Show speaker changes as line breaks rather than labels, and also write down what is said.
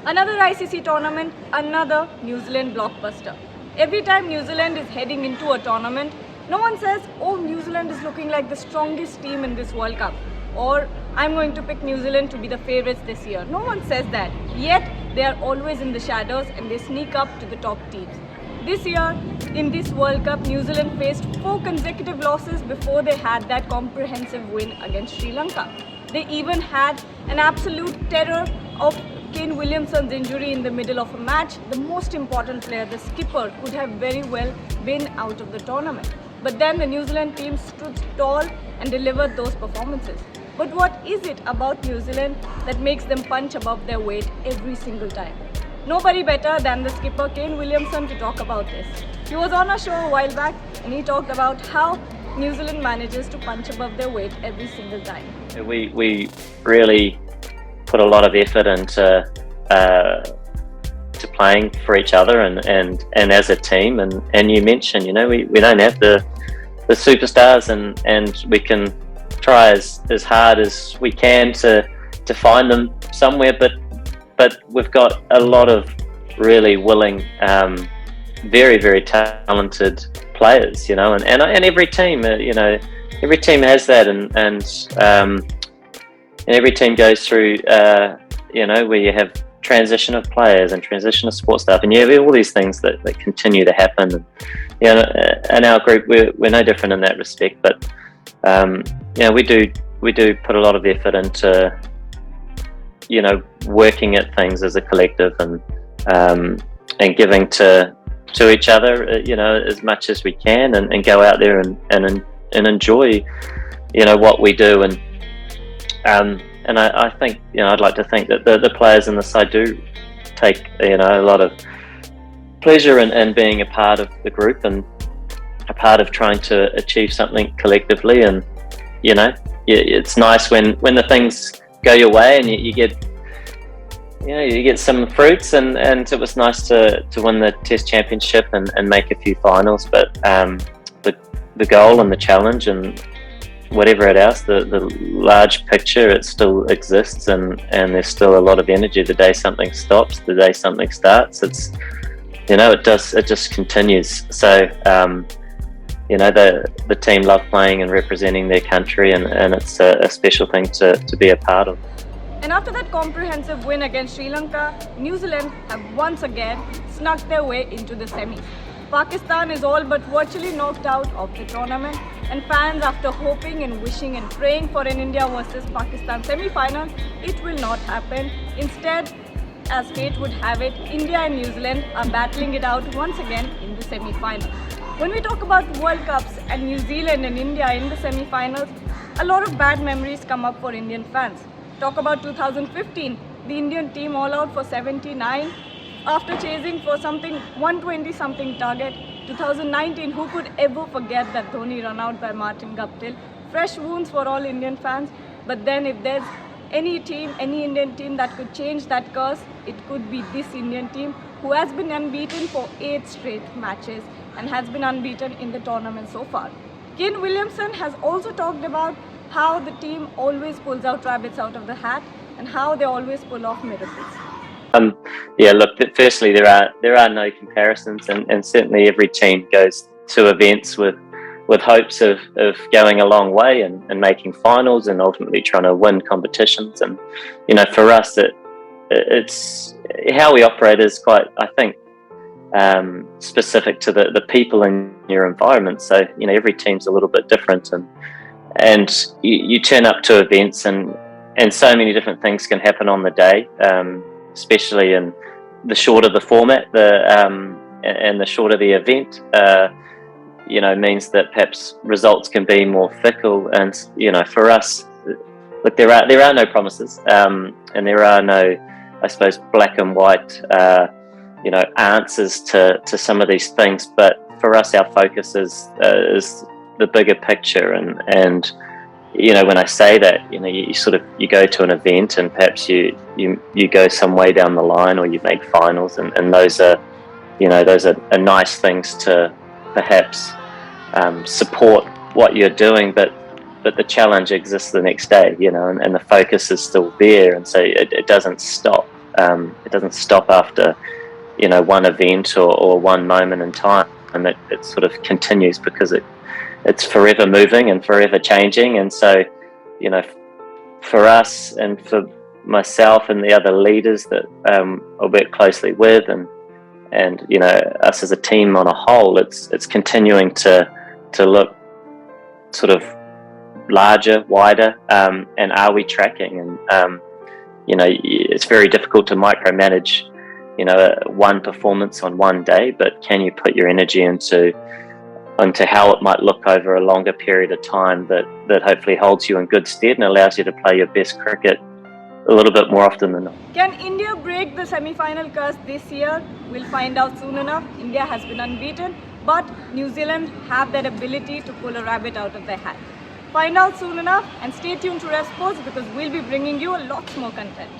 Another ICC tournament, another New Zealand blockbuster. Every time New Zealand is heading into a tournament, no one says, oh, New Zealand is looking like the strongest team in this World Cup, or I'm going to pick New Zealand to be the favourites this year. No one says that. Yet, they are always in the shadows and they sneak up to the top teams. This year, in this World Cup, New Zealand faced 4 consecutive losses before they had that comprehensive win against Sri Lanka. They even had an absolute terror of Kane Williamson's injury in the middle of a match. The most important player, the skipper, could have very well been out of the tournament. But then the New Zealand team stood tall and delivered those performances. But what is it about New Zealand that makes them punch above their weight every single time? Nobody better than the skipper Kane Williamson to talk about this. He was on a show a while back and he talked about how New Zealand manages to punch above their weight every single time.
We really put a lot of effort into to playing for each other and as a team. And you mentioned, we don't have the superstars and we can try as hard as we can to find them somewhere, but we've got a lot of really willing, very, very talented players, and every team, every team has that, and every team goes through, where you have transition of players and transition of sports staff, and you have all these things that continue to happen. And, in our group, we're no different in that respect, but we do put a lot of effort into working at things as a collective and giving to each other, as much as we can, and go out there and enjoy, what we do. And I think, I'd like to think that the players in the side do take, a lot of pleasure in being a part of the group and a part of trying to achieve something collectively. And, it's nice when the things go your way and you get some fruits, and it was nice to win the Test Championship and make a few finals. But the goal and the challenge and whatever it is, the large picture, it still exists, and there's still a lot of energy. The day something stops, the day something starts, it's it just continues. So the team love playing and representing their country, and it's a special thing to be a part of.
And after that comprehensive win against Sri Lanka, New Zealand have once again snuck their way into the semis. Pakistan is all but virtually knocked out of the tournament, and fans, after hoping and wishing and praying for an India versus Pakistan semi-final, it will not happen. Instead, as fate would have it, India and New Zealand are battling it out once again in the semi-final. When we talk about World Cups and New Zealand and India in the semi-finals, a lot of bad memories come up for Indian fans. Talk about 2015, the Indian team all out for 79 after chasing for something 120-something target. 2019, who could ever forget that Dhoni run out by Martin Guptill? Fresh wounds for all Indian fans. But then if there's any team, any Indian team that could change that curse, it could be this Indian team, who has been unbeaten for 8 straight matches and has been unbeaten in the tournament so far. Kane Williamson has also talked about how the team always pulls out rabbits out of the hat and how they always pull off miracles.
Look, firstly, there are no comparisons, and certainly every team goes to events with hopes of going a long way and making finals and ultimately trying to win competitions. And for us, it's how we operate is quite, I think, specific to the people in your environment. So every team's a little bit different, and you turn up to events and so many different things can happen on the day, especially in the shorter the format, and the shorter the event, means that perhaps results can be more fickle. And for us, look, there are no promises, and there are no, I suppose, black and white answers to some of these things. But for us, our focus is the bigger picture, and when I say that, you go to an event and perhaps you go some way down the line, or you make finals, and those are nice things to perhaps support what you're doing, but the challenge exists the next day, and the focus is still there, and so it doesn't stop. It doesn't stop after, you know, one event or one moment in time. And it sort of continues because it's forever moving and forever changing. And so, you know, for us and for myself and the other leaders that I work closely with, and you know, us as a team on a whole, it's continuing to look sort of larger, wider, and are we tracking? And you know, it's very difficult to micromanage, you know, one performance on one day, but can you put your energy into how it might look over a longer period of time that hopefully holds you in good stead and allows you to play your best cricket a little bit more often than not.
Can India break the semi-final curse this year? We'll find out soon enough. India has been unbeaten, but New Zealand have that ability to pull a rabbit out of their hat. Find out soon enough and stay tuned to Revsportz because we'll be bringing you a lot more content.